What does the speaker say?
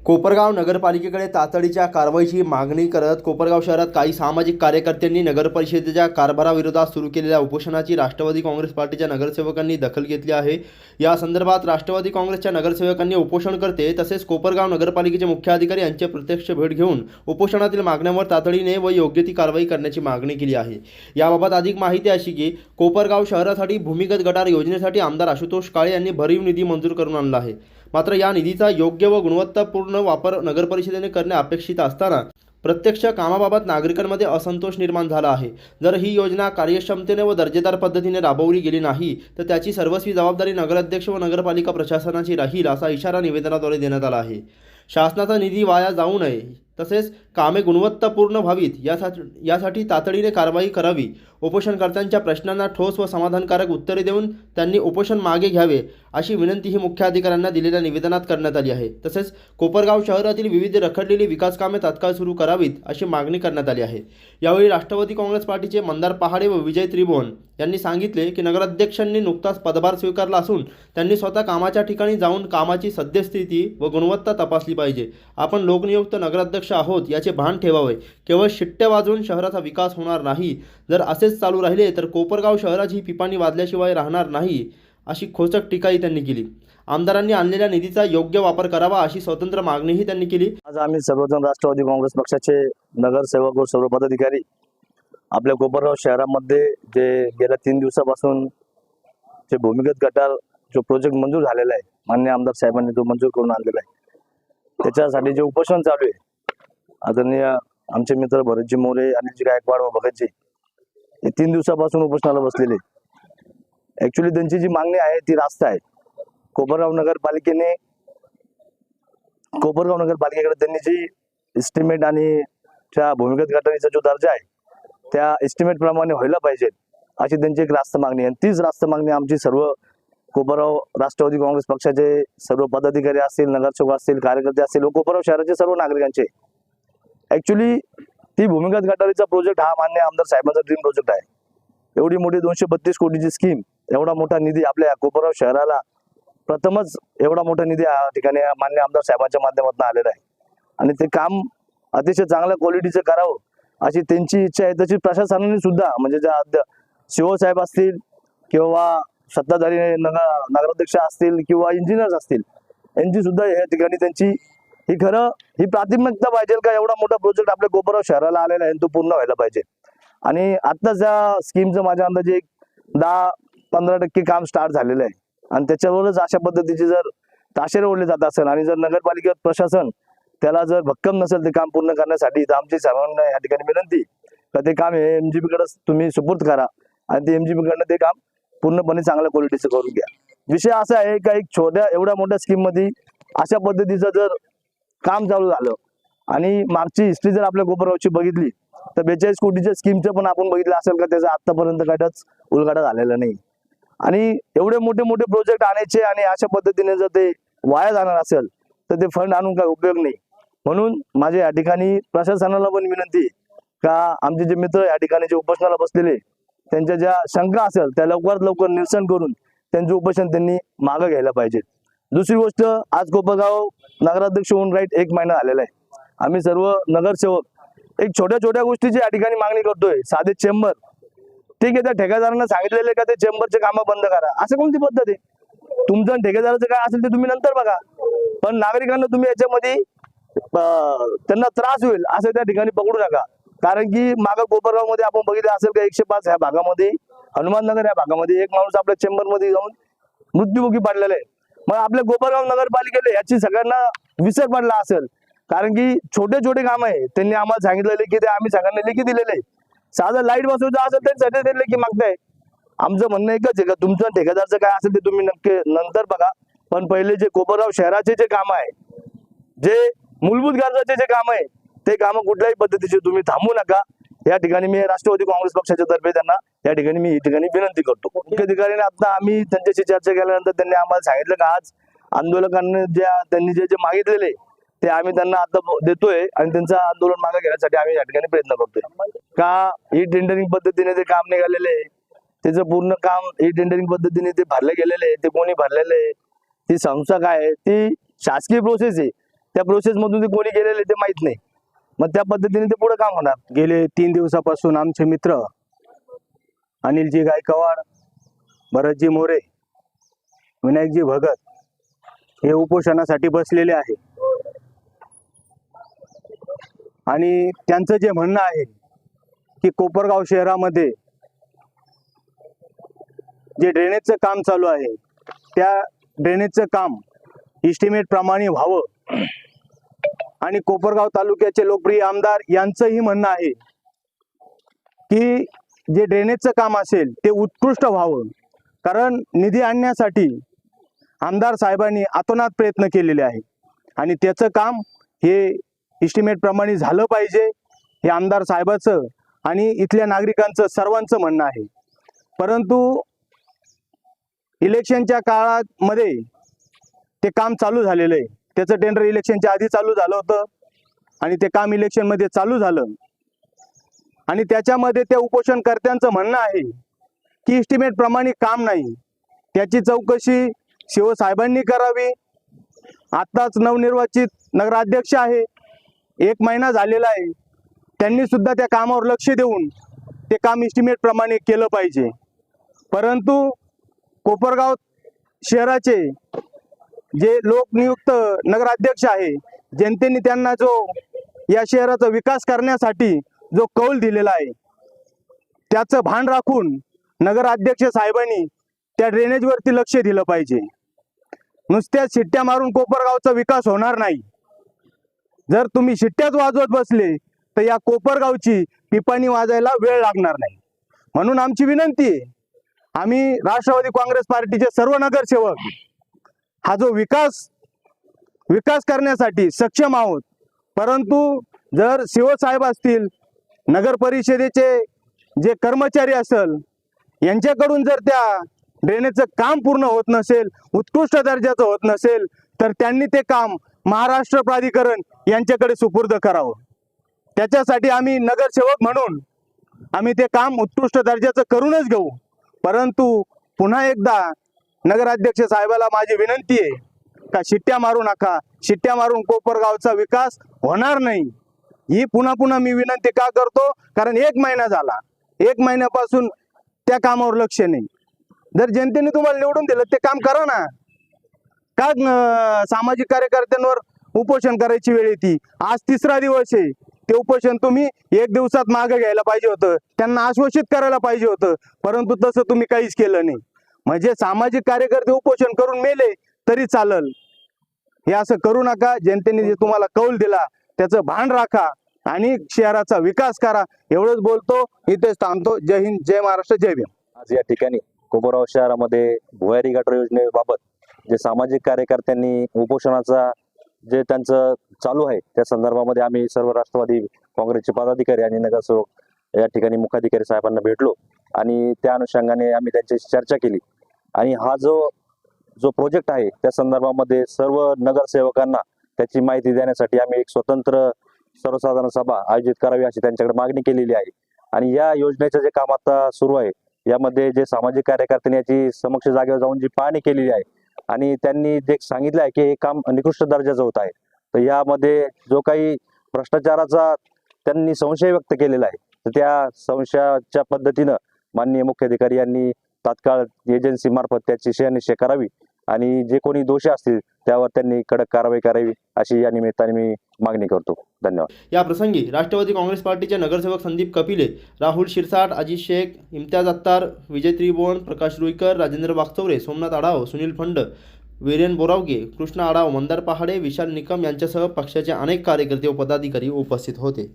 कोपरगाव नगरपालिकेकडे तातडीच्या कारवाईची मागणी करत कोपरगाव शहरात काही सामाजिक कार्यकर्त्यांनी नगरपरिषदेच्या कारभाराविरोधात सुरू केलेल्या उपोषणाची राष्ट्रवादी काँग्रेस पार्टीच्या नगरसेवकांनी दखल घेतली आहे। या संदर्भात राष्ट्रवादी काँग्रेसच्या नगरसेवकांनी उपोषणकर्ते तसेच कोपरगाव नगरपालिकेचे मुख्य अधिकारी यांची प्रत्यक्ष भेट घेऊन उपोषणातील मागण्यांवर तातडीने व योग्य ती कारवाई करण्याची मागणी केली आहे। याबाबत अधिक माहिती अशी की कोपरगाव शहरासाठी भूमिगत गटार योजनेसाठी आमदार आशुतोष काळे यांनी भरीव निधी मंजूर करून आणला आहे। मात्र या निधीचा योग्य व गुणवत्तापूर्ण वापर नगरपरिषदेने करणे अपेक्षित असताना प्रत्यक्ष कामाबाबत नागरिकांमध्ये असंतोष निर्माण झाला आहे। जर ही योजना कार्यक्षमतेने व दर्जेदार पद्धतीने राबवली गेली नाही तर त्याची सर्वस्वी जबाबदारी नगराध्यक्ष व नगरपालिका प्रशासनाची राहील असा इशारा निवेदनाद्वारे देण्यात आला आहे। शासनाचा निधी वाया जाऊ नये तसेच कामे गुणवत्तापूर्ण व्हावीत यासाठी तातडीने कारवाई करावी। उपोषणकर्त्यांच्या प्रश्नांना ठोस व समाधानकारक उत्तरे देऊन त्यांनी उपोषण मागे घ्यावे अशी विनंती ही मुख्य अधिकाऱ्यांना दिलेल्या निवेदनात करण्यात आली आहे। तसेच कोपरगाव शहरातील विविध रखडलेली विकास कामे तात्काळ सुरू करावीत अशी मागणी करण्यात आली आहे। यावेळी राष्ट्रवादी काँग्रेस पार्टीचे मंदार पहाडे व विजय त्रिभुवन यांनी सांगितले की नगराध्यक्षांनी नुकताच पदभार स्वीकारला असून त्यांनी स्वतः कामाच्या ठिकाणी जाऊन कामाची सद्यस्थिती व गुणवत्ता तपासली पाहिजे। आपण लोकनियुक्त नगराध्यक्ष आहोत याचे भान ठेवावे। केवळ शिट्ट्या वाजवून शहराचा विकास होणार नाही। जर असेच चालू राहिले तर कोपरगाव शहराची पिपाणी वाजल्याशिवाय राहणार नाही अशी खोचक टीकाही त्यांनी केली। आमदारांनी आणलेल्या निधीचा योग्य वापर करावा अशी स्वतंत्र मागणीही त्यांनी केली। आज आम्ही सर्वजण राष्ट्रवादी काँग्रेस पक्षाचे नगरसेवक व सर्व पदाधिकारी आपल्या कोपरगाव शहरामध्ये जे गेल्या 3 दिवसापासून जे भूमिगत गटार जो प्रोजेक्ट मंजूर झालेला आहे, माननीय आमदार साहेबांनी तो मंजूर करून आणलेला आहे, त्याच्यासाठी जे उपोषण चालू आहे, आदरणीय आमचे मित्र भरतजी मोरे, अनिलजी गायकवाड व भगतजी हे 3 दिवसापासून उपोषणाला बसलेले। ऍक्च्युली त्यांची जी मागणी आहे ती रास्त आहे। कोपरगाव नगरपालिकेकडे त्यांनी जी एस्टिमेट आणि त्या भूमिगत गटारीचा जो दर्जा आहे त्या एस्टिमेट प्रमाणे व्हायला पाहिजे अशी त्यांची एक रास्त मागणी आहे। तीच रास्त मागणी आमची सर्व कोपरगाव राष्ट्रवादी काँग्रेस पक्षाचे सर्व पदाधिकारी असतील, नगरसेवक असतील, कार्यकर्ते असतील व कोपरगाव शहराचे सर्व नागरिकांचे। ऍक्च्युली ती भूमिगत गटारीचा प्रोजेक्ट हा मान्य आमदार साहेबांचा ड्रीम प्रोजेक्ट आहे। एवढी मोठी 232 कोटीची स्कीम, एवढा मोठा निधी आपल्या कोपरगाव शहराला प्रथमच एवढा मोठा निधी या ठिकाणी मान्य आमदार साहेबांच्या माध्यमातून आलेला आहे आणि ते काम अतिशय चांगल्या क्वालिटीचं करावं अशी त्यांची इच्छा आहे। तशी प्रशासनाने सुद्धा म्हणजे ज्या सीओ साहेब असतील किंवा सत्ताधारी नगराध्यक्ष असतील किंवा इंजिनियर्स असतील, यांची सुद्धा या ठिकाणी त्यांची ही प्राथमिकता पाहिजे का एवढा मोठा प्रोजेक्ट आपल्या कोपरगाव शहराला आलेला आहे तो पूर्ण व्हायला पाहिजे। आणि आत्ताच या स्कीमचं माझ्या अंदाजे 10-15% काम स्टार्ट झालेलं आहे आणि त्याच्यावरच अशा पद्धतीचे जर ताशेरे ओढले जात असेल आणि जर नगरपालिका प्रशासन त्याला जर भक्कम नसेल ते काम पूर्ण करण्यासाठी, तर आमची सर्वांना या ठिकाणी विनंती का ते काम हे MGP कडे तुम्ही सुपूर्द करा आणि ते MGP कडनं ते काम पूर्णपणे चांगल्या क्वालिटीचं करून घ्या। विषय असा आहे का एक एवढ्या मोठ्या स्कीम मध्ये अशा पद्धतीचं जर काम चालू झालं आणि मागची हिस्ट्री जर आपल्या कोपरगावची बघितली तर 42 कोटीच्या स्कीमचं पण आपण बघितलं असेल का त्याचा आतापर्यंत काहीच उलगडा झालेला नाही। आणि एवढे मोठे प्रोजेक्ट आणायचे आणि अशा पद्धतीने जर ते वाया जाणार असेल तर ते फंड आणून काय उपयोग नाही। म्हणून माझ्या या ठिकाणी प्रशासनाला पण विनंती का आमचे जे मित्र या ठिकाणी जे उपोषणाला बसलेले त्यांच्या ज्या शंका असेल त्या लवकरात लवकर निरसन करून त्यांचं उपोषण त्यांनी मागे घ्यायला पाहिजे। दुसरी गोष्ट, आज कोपरगाव नगराध्यक्ष होऊन 1 महिना झालेला आहे। आम्ही सर्व नगरसेवक एक छोट्या गोष्टीची या ठिकाणी मागणी करतोय। साधे चेंबर, ठीक आहे, त्या ठेकेदारांना सांगितलेले का ते चेंबरचे कामं बंद करा, असं कोणती पद्धत आहे? तुमचं ठेकेदाराचं काय असेल ते तुम्ही नंतर बघा, पण नागरिकांना तुम्ही याच्यामध्ये त्यांना त्रास होईल असं त्या ठिकाणी पकडू नका। कारण की मागं कोपरगाव मध्ये आपण बघितलं असेल का 105 ह्या भागामध्ये, हनुमाननगर या भागामध्ये एक माणूस आपल्या चेंबर मध्ये जाऊन मृत्युमुखी पडलेला आहे। मग आपल्या कोपरगाव नगरपालिकेला याची सगळ्यांना विसर पडला असेल, कारण की छोटे काम आहे त्यांनी आम्हाला सांगितलेले की ते आम्ही सगळ्यांना लेखी दिलेले। साधं लाईट बसवायचं असेल तर सगळे लेखी मागताय। आमचं म्हणणं एकच आहे का तुमचं ठेकेदारचं काय असेल ते तुम्ही नक्की नंतर बघा, पण पहिले जे कोपरगाव शहराचे जे काम आहे, जे मूलभूत गरजाचे जे काम आहे ते काम कुठल्याही पद्धतीचे तुम्ही थांबू नका। या ठिकाणी मी राष्ट्रवादी काँग्रेस पक्षाच्या तर्फे त्यांना या ठिकाणी विनंती करतो। मुख्य अधिकाऱ्याने आता आम्ही त्यांच्याशी चर्चा केल्यानंतर त्यांनी आम्हाला सांगितलं का आज आंदोलकांनी त्यांनी जे मागितलेले ते आम्ही त्यांना आता देतोय आणि त्यांचं आंदोलन मागे घेण्यासाठी आम्ही या ठिकाणी प्रयत्न करतोय। का ही टेंडरिंग पद्धतीने ते काम निघालेले, त्याचं पूर्ण काम ही टेंडरिंग पद्धतीने ते भरले गेलेले, ते कोणी भरलेले, ती संस्था काय आहे, ती शासकीय प्रोसेस आहे, त्या प्रोसेसमधून ते कोणी गेलेले ते माहीत नाही. मग त्या पद्धतीने ते पुढे काम होणार. गेले 3 दिवसापासून आमचे मित्र अनिलजी गायकवाड, भरतजी मोरे, विनायकजी भगत हे उपोषणासाठी बसलेले आहे. आणि त्यांचं जे म्हणणं आहे की कोपरगाव शहरामध्ये जे ड्रेनेजचं काम चालू आहे त्या ड्रेनेजचं काम इस्टिमेट प्रमाणे व्हावं आणि कोपरगाव तालुक्याचे लोकप्रिय आमदार यांचंही म्हणणं आहे की जे ड्रेनेजचं काम असेल ते उत्कृष्ट व्हावं, कारण निधी आणण्यासाठी आमदार साहेबांनी अतोनात प्रयत्न केलेले आहे आणि त्याचं काम हे इस्टिमेट प्रमाणे झालं पाहिजे हे आमदार साहेबाचं आणि इथल्या नागरिकांचं सर्वांचं म्हणणं आहे. परंतु इलेक्शनच्या काळामध्ये ते काम चालू झालेलं आहे. त्याचं टेंडर इलेक्शनच्या आधी चालू झालं होतं आणि ते काम इलेक्शनमध्ये चालू झालं आणि त्याच्यामध्ये त्या उपोषणकर्त्यांचं म्हणणं आहे की इस्टिमेट प्रमाणे काम नाही, त्याची चौकशी शिवसाहेबांनी करावी. आत्ताच नवनिर्वाचित नगराध्यक्ष आहे, 1 महिना झालेला आहे, त्यांनी सुद्धा त्या कामावर लक्ष देऊन ते काम इस्टिमेट प्रमाणे केलं पाहिजे. परंतु कोपरगाव शहराचे जे लोकनियुक्त नगराध्यक्ष आहे, जनतेने त्यांना जो या शहराचा विकास करण्यासाठी जो कौल दिलेला आहे त्याचं भान राखून नगराध्यक्ष साहेबांनी त्या ड्रेनेजवरती लक्ष दिलं पाहिजे. नुसत्या शिट्ट्या मारून कोपरगावचा विकास होणार नाही. जर तुम्ही शिट्ट्याच वाजवत बसले तर या कोपरगावची पिपाणी वाजायला वेळ लागणार नाही. म्हणून आमची विनंती आहे, आम्ही राष्ट्रवादी काँग्रेस पार्टीचे सर्व नगरसेवक हा जो विकास करण्यासाठी सक्षम आहोत. परंतु जर शिवसाहेब असतील, नगर परिषदेचे जे कर्मचारी असेल, यांच्याकडून जर त्या ड्रेनेजचं काम पूर्ण होत नसेल, उत्कृष्ट दर्जाचं होत नसेल, तर त्यांनी ते काम महाराष्ट्र प्राधिकरण यांच्याकडे सुपूर्द करावं. त्याच्यासाठी आम्ही नगरसेवक म्हणून आम्ही ते काम उत्कृष्ट दर्जाचं करूनच घेऊ. परंतु पुन्हा एकदा नगराध्यक्ष साहेबाला माझी विनंती आहे का शिट्ट्या मारू नका. शिट्ट्या मारून कोपरगावचा विकास होणार नाही. ही पुन्हा मी विनंती का करतो, कारण 1 महिना झाला, 1 महिन्यापासून त्या कामावर लक्ष नाही. जर जनतेने तुम्हाला निवडून दिलं ते काम करा ना. का सामाजिक कार्यकर्त्यांवर उपोषण करायची वेळ येते? आज 3रा दिवस आहे. ते उपोषण तुम्ही 1 दिवसात मागे घ्यायला पाहिजे होतं, त्यांना आश्वासित करायला पाहिजे होतं, परंतु तसं तुम्ही काहीच केलं नाही. म्हणजे सामाजिक कार्यकर्ते उपोषण करून मेले तरी चालल, हे असं करू नका. जनतेने जे तुम्हाला कौल दिला त्याचं भान राखा आणि शहराचा विकास करा. एवढंच बोलतो, इथेच थांबतो. जय हिंद, जय महाराष्ट्र, जय भीम. आज या ठिकाणी कोपरगाव शहरामध्ये भुयारी गटर योजनेबाबत जे सामाजिक कार्यकर्त्यांनी उपोषणाचा जे त्यांचं चालू आहे त्या संदर्भामध्ये आम्ही सर्व राष्ट्रवादी काँग्रेसचे पदाधिकारी आणि नगरसेवक या ठिकाणी मुख्याधिकारी साहेबांना भेटलो आणि त्या अनुषंगाने आम्ही त्यांच्याशी चर्चा केली. आणि हा जो प्रोजेक्ट आहे त्या संदर्भामध्ये सर्व नगरसेवकांना त्याची माहिती देण्यासाठी आम्ही एक स्वतंत्र सर्वसाधारण सभा आयोजित करावी अशी त्यांच्याकडे मागणी केलेली आहे. आणि या योजनेचं जे काम आता सुरू आहे यामध्ये जे सामाजिक कार्यकर्त्यांनी याची समक्ष जागेवर जाऊन जी पाहणी केलेली आहे आणि त्यांनी जे सांगितलं आहे की हे काम निकृष्ट दर्जाचं होत आहे, तर यामध्ये जो काही भ्रष्टाचाराचा त्यांनी संशय व्यक्त केलेला आहे, तर त्या संशयाच्या पद्धतीनं माननीय मुख्याधिकारी यांनी तात्काळ एजन्सी मार्फत त्याची शहानिशा करावी आणि जे कोणी दोषी असतील त्यावर त्यांनी कडक कारवाई करावी अशी या निमित्ताने मी मागणी करतो. धन्यवाद. या प्रसंगी राष्ट्रवादी काँग्रेस पार्टीचे नगरसेवक संदीप कपिले, राहुल शिरसाट, अजित शेख, इम्तियाज अत्तार, विजय त्रिभुवन, प्रकाश रुईकर, राजेंद्र वागचौरे, सोमनाथ आढाव, सुनील फंड, वीरेन बोरावगे, कृष्ण आढाव, मंदार पहाडे, विशाल निकम यांच्यासह पक्षाचे अनेक कार्यकर्ते व पदाधिकारी उपस्थित होते.